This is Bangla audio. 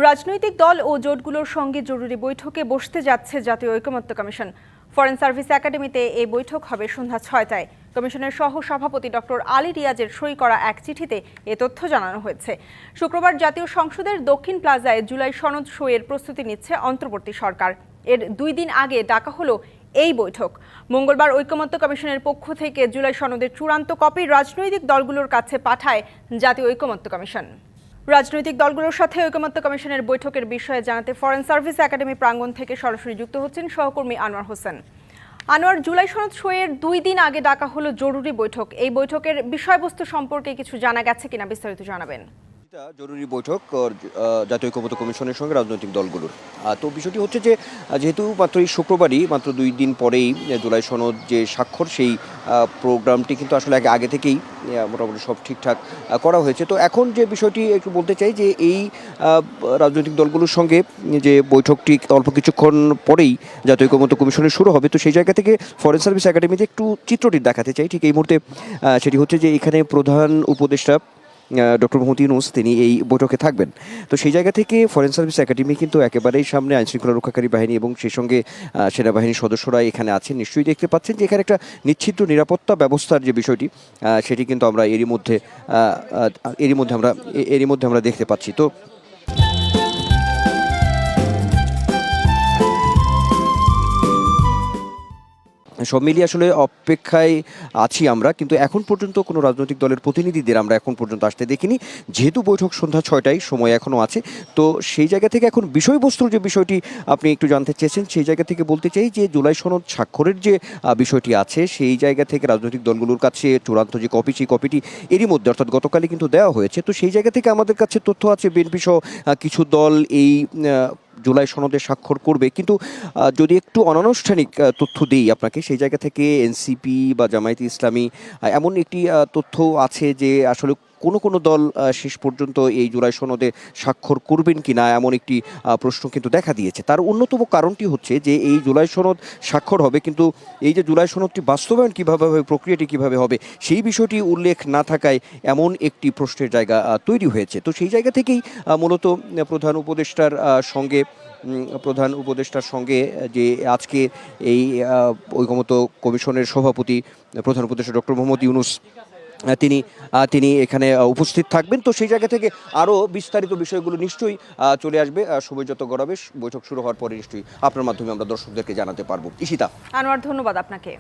রাজনৈতিক দল ও জোটগুলোর সঙ্গে জরুরি বৈঠকে বসতে যাচ্ছে জাতীয় ঐকমত্য কমিশন। ফরেন সার্ভিস একাডেমিতে এই বৈঠক হবে সন্ধ্যা ৬টায়। কমিশনের সহ সভাপতি ডক্টর আলী রিয়াজের সই করা এক চিঠিতে এ তথ্য জানানো হয়েছে। শুক্রবার জাতীয় সংসদের দক্ষিণ প্লাজায় জুলাই সনদ সইয়ের প্রস্তুতি নিচ্ছে অন্তর্বর্তী সরকার। এর ২ দিন আগে ডাকা হলো এই বৈঠক। মঙ্গলবার ঐকমত্য কমিশনের পক্ষ থেকে জুলাই সনদের চূড়ান্ত কপি রাজনৈতিক দলগুলোর কাছে পাঠায় জাতীয় ঐকমত্য কমিশন। রাজনৈতিক দলগুলোর সাথে ঐকমত্য কমিশনের বৈঠকের বিষয়ে জানাতে ফরেন সার্ভিস একাডেমি প্রাঙ্গণ থেকে সরাসরি যুক্ত হচ্ছেন সহকর্মী আনোয়ার হোসেন। আনোয়ার, জুলাই সনদ সইয়ের ২ দিন আগে ডাকা হলো জরুরি বৈঠক। এই বৈঠকের বিষয়বস্তু সম্পর্কে কিছু জানা গেছে কিনা বিস্তারিত জানাবেন। জরুরি বৈঠক জাতীয় ঐকমত্য কমিশনের সঙ্গে রাজনৈতিক দলগুলোর। তো বিষয়টি হচ্ছে যে যেহেতু মাত্র এই শুক্রবারই মাত্র ২ দিন পরেই জুলাই সনদ যে স্বাক্ষর সেই প্রোগ্রামটি কিন্তু আসলে আগে থেকেই মোটামুটি সব ঠিকঠাক করা হয়েছে। তো এখন যে বিষয়টি একটু বলতে চাই যে এই রাজনৈতিক দলগুলোর সঙ্গে যে বৈঠকটি অল্প কিছুক্ষণ পরেই জাতীয় ঐকমত্য কমিশনের শুরু হবে, তো সেই জায়গা থেকে ফরেন সার্ভিস একাডেমিতে একটু চিত্রটি দেখাতে চাই। ঠিক এই মুহূর্তে সেটি হচ্ছে যে এখানে প্রধান উপদেষ্টা ডক্টর মোহাম্মদ ইউনূস তিনি এই বৈঠকে থাকবেন। তো সেই জায়গা থেকে ফরেন সার্ভিস একাডেমি কিন্তু একেবারেই সামনে আইনশৃঙ্খলা রক্ষাকারী বাহিনী এবং সেই সঙ্গে সেনাবাহিনীর সদস্যরা এখানে আছেন। নিশ্চয়ই দেখতে পাচ্ছেন যে এখানে একটা নিশ্চিদ্র নিরাপত্তা ব্যবস্থার যে বিষয়টি সেটি কিন্তু আমরা এরই মধ্যে আমরা দেখতে পাচ্ছি। তো সব মিলিয়ে আসলে অপেক্ষায় আছি আমরা, কিন্তু এখন পর্যন্ত কোনো রাজনৈতিক দলের প্রতিনিধিদের আমরা এখন পর্যন্ত আসতে দেখিনি। যেহেতু বৈঠক সন্ধ্যা ৬টায়, সময় এখনও আছে, তো সেই জায়গা থেকে এখন বিষয়বস্তুর যে বিষয়টি আপনি একটু জানতে চেয়েছেন, সেই জায়গা থেকে বলতে চাই যে জুলাই সনদ স্বাক্ষরের যে বিষয়টি আছে সেই জায়গা থেকে রাজনৈতিক দলগুলোর কাছে চূড়ান্ত যে কপি, সেই কপিটি এরই মধ্যে অর্থাৎ গতকালই কিন্তু দেওয়া হয়েছে। তো সেই জায়গা থেকে আমাদের কাছে তথ্য আছে বিএনপি সহ কিছু দল এই জুলাই সনদে স্বাক্ষর করবে, কিন্তু যদি একটু অনানুষ্ঠানিক তথ্য দিই আপনাকে, সেই জায়গা থেকে এনসিপি বা জামায়াতে ইসলামী এমন একটি তথ্য আছে যে আসলে কোনো দল শেষ পর্যন্ত এই জুলাই সনদে স্বাক্ষর করবেন কি না এমন একটি প্রশ্ন কিন্তু দেখা দিয়েছে। তার অন্যতম কারণটি হচ্ছে যে এই জুলাই সনদ স্বাক্ষর হবে, কিন্তু এই যে জুলাই সনদটি বাস্তবায়ন কীভাবে হবে, প্রক্রিয়াটি কীভাবে হবে, সেই বিষয়টি উল্লেখ না থাকায় এমন একটি প্রশ্নের জায়গা তৈরি হয়েছে। তো সেই জায়গা থেকেই মূলত প্রধান উপদেষ্টার সঙ্গে যে আজকে এই ঐকমত্য কমিশনের সভাপতি প্রধান উপদেষ্টা ডক্টর মোহাম্মদ ইউনূস তিনি এখানে উপস্থিত থাকবেন। তো সেই জায়গা থেকে আরও বিস্তারিত বিষয়গুলো নিশ্চয়ই চলে আসবে সময় যত গড়াবে, বৈঠক শুরু হওয়ার পরে নিশ্চয়ই আপনার মাধ্যমে আমরা দর্শকদেরকে জানাতে পারবো। ঈশিতা। আনোয়ার, ধন্যবাদ আপনাকে।